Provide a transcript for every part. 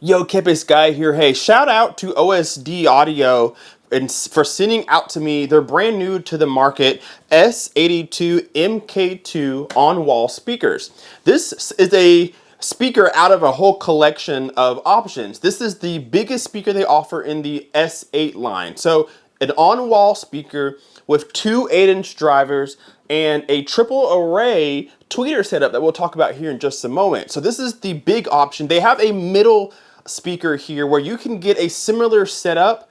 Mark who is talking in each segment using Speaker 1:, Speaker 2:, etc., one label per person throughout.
Speaker 1: Yo, Kipis Guy here. Hey, shout out to OSD Audio and for sending out to me their brand new to the market S82 MK2 on-wall speakers. This is a speaker out of a whole collection of options. This is the biggest speaker they offer in the S8 line. So an on-wall speaker with two 8-inch drivers and a triple array tweeter setup that we'll talk about here in just a moment. So this is the big option. They have a middle speaker here where you can get a similar setup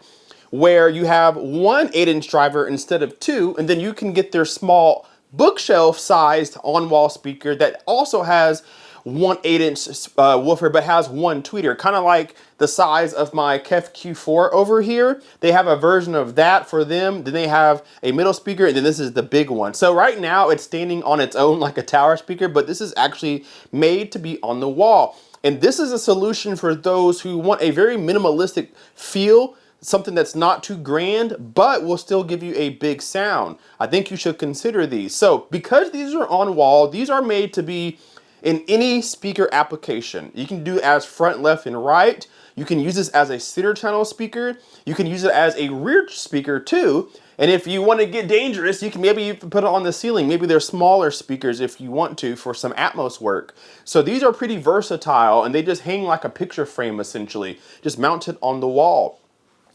Speaker 1: where you have one 8-inch driver instead of two, and then you can get their small bookshelf sized on-wall speaker that also has one 8-inch woofer but has one tweeter, kind of like the size of my Kef Q4 over here. They have a version of that for them. Then they have a middle speaker, and then this is the big one. So right now it's standing on its own like a tower speaker, but this is actually made to be on the wall. And this is a solution for those who want a very minimalistic feel, something that's not too grand, but will still give you a big sound. I think you should consider these. So because these are on wall, these are made to be in any speaker application. You can do it as front, left, and right. You can use this as a center channel speaker. You can use it as a rear speaker too. And if you want to get dangerous, you can maybe put it on the ceiling. Maybe they're smaller speakers if you want to for some Atmos work. So these are pretty versatile, and they just hang like a picture frame essentially, just mounted on the wall.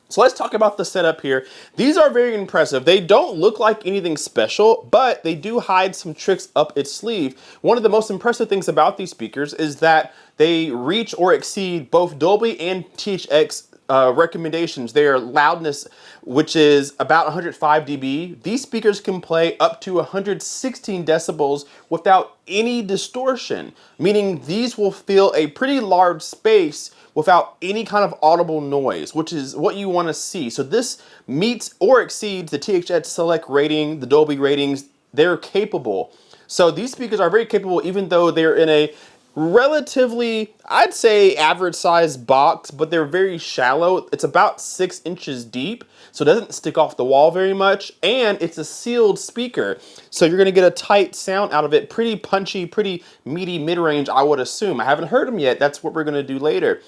Speaker 1: So let's talk about the setup here. These are very impressive. They don't look like anything special, but they do hide some tricks up its sleeve. One of the most impressive things about these speakers is that they reach or exceed both Dolby and THX recommendations. Their loudness, which is about 105 dB. These speakers can play up to 116 decibels without any distortion, meaning these will fill a pretty large space without any kind of audible noise, which is what you want to see. So this meets or exceeds the THX Select rating, the Dolby ratings. They're capable. So these speakers are very capable, even though they're in a relatively, I'd say, average size box, but they're very shallow. It's about 6 inches deep, so it doesn't stick off the wall very much, and it's a sealed speaker, so you're gonna get a tight sound out of it. Pretty punchy, pretty meaty mid-range, I would assume. I haven't heard them yet. That's what we're gonna do later.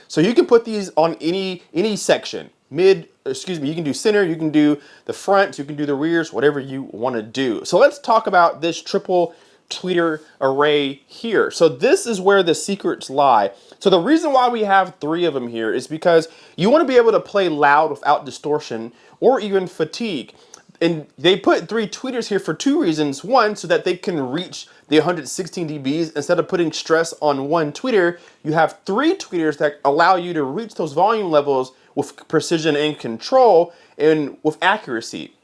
Speaker 1: So you can put these on any section. You can do center, you can do the front, you can do the rears, whatever you want to do. So let's talk about this triple tweeter array here. So this is where the secrets lie. So the reason why we have 3 of them here is because you want to be able to play loud without distortion or even fatigue. And they put 3 tweeters here for 2 reasons. One, so that they can reach the 116 dBs. Instead of putting stress on one tweeter, you have 3 tweeters that allow you to reach those volume levels with precision and control and with accuracy.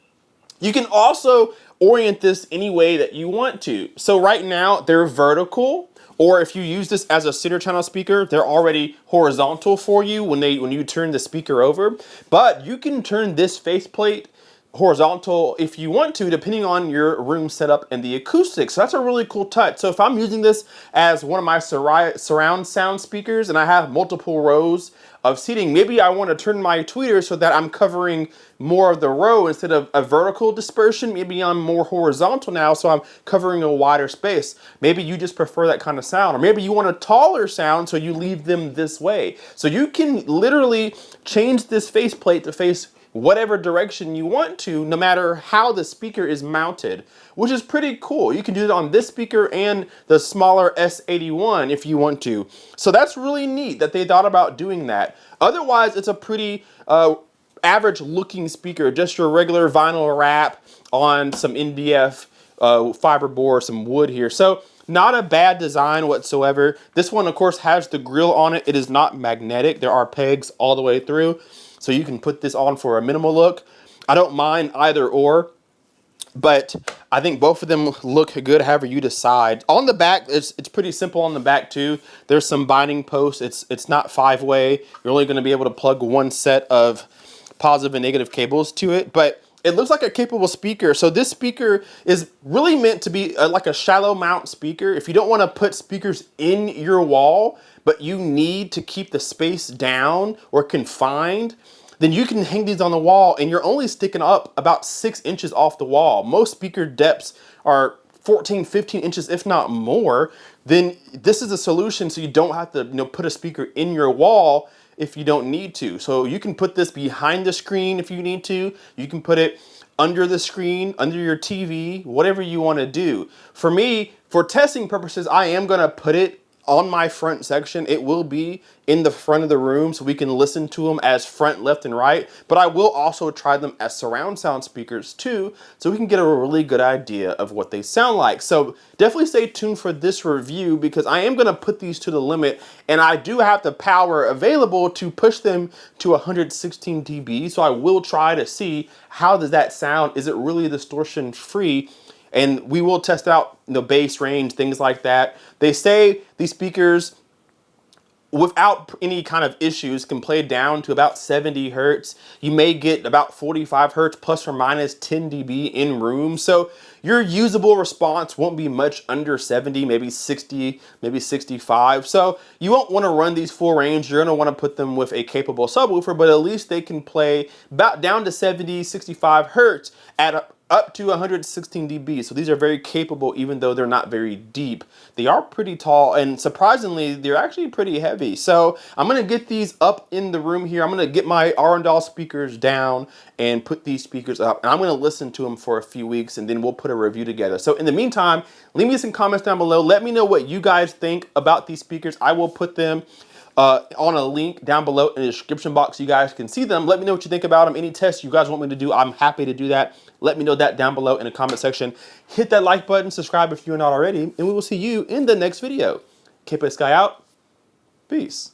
Speaker 1: You can also orient this any way that you want to. So right now they're vertical, or if you use this as a center channel speaker, they're already horizontal for you when you turn the speaker over. But you can turn this faceplate horizontal if you want to, depending on your room setup and the acoustics. So that's a really cool touch. So if I'm using this as one of my surround sound speakers and I have multiple rows of seating, maybe I want to turn my tweeter so that I'm covering more of the row instead of a vertical dispersion. Maybe I'm more horizontal now, so I'm covering a wider space. Maybe you just prefer that kind of sound, or maybe you want a taller sound, so you leave them this way. So you can literally change this faceplate to face whatever direction you want to, no matter how the speaker is mounted, which is pretty cool. You can do it on this speaker and the smaller S81 if you want to. So that's really neat that they thought about doing that. Otherwise, it's a pretty average looking speaker, just your regular vinyl wrap on some NDF fiberboard, some wood here. So not a bad design whatsoever. This one, of course, has the grill on it. It is not magnetic. There are pegs all the way through. So you can put this on for a minimal look. I don't mind either or, but I think both of them look good however you decide. On the back, it's pretty simple on the back too. There's some binding posts. It's not 5-way. You're only going to be able to plug one set of positive and negative cables to it, but it looks like a capable speaker. So this speaker is really meant to be like a shallow mount speaker. If you don't want to put speakers in your wall, but you need to keep the space down or confined, then you can hang these on the wall and you're only sticking up about 6 inches off the wall. Most speaker depths are 14, 15 inches, if not more, then this is a solution so you don't have to, you know, put a speaker in your wall if you don't need to. So you can put this behind the screen if you need to. You can put it under the screen, under your TV, whatever you want to do. For me, for testing purposes, I am going to put it on my front section. It will be in the front of the room so we can listen to them as front, left, and right. But I will also try them as surround sound speakers too, so we can get a really good idea of what they sound like. So definitely stay tuned for this review because I am gonna put these to the limit, and I do have the power available to push them to 116 dB. So I will try to see how does that sound. Is it really distortion free? And we will test out the bass range, things like that. They say these speakers, without any kind of issues, can play down to about 70 hertz. You may get about 45 hertz plus or minus 10 dB in room. So your usable response won't be much under 70, maybe 60, maybe 65. So you won't want to run these full range. You're going to want to put them with a capable subwoofer, but at least they can play about down to 70, 65 hertz at up to 116 dB. So these are very capable, even though they're not very deep. They are pretty tall, and surprisingly, they're actually pretty heavy. So I'm gonna get these up in the room here. I'm gonna get my Arundel speakers down and put these speakers up, and I'm gonna listen to them for a few weeks, and then we'll put a review together. So in the meantime, leave me some comments down below. Let me know what you guys think about these speakers. I will put them on a link down below in the description box so you guys can see them. Let me know what you think about them. Any tests you guys want me to do, I'm happy to do that. Let me know that down below in the comment section. Hit that like button, subscribe if you're not already, and we will see you in the next video. Keep it sky out. Peace.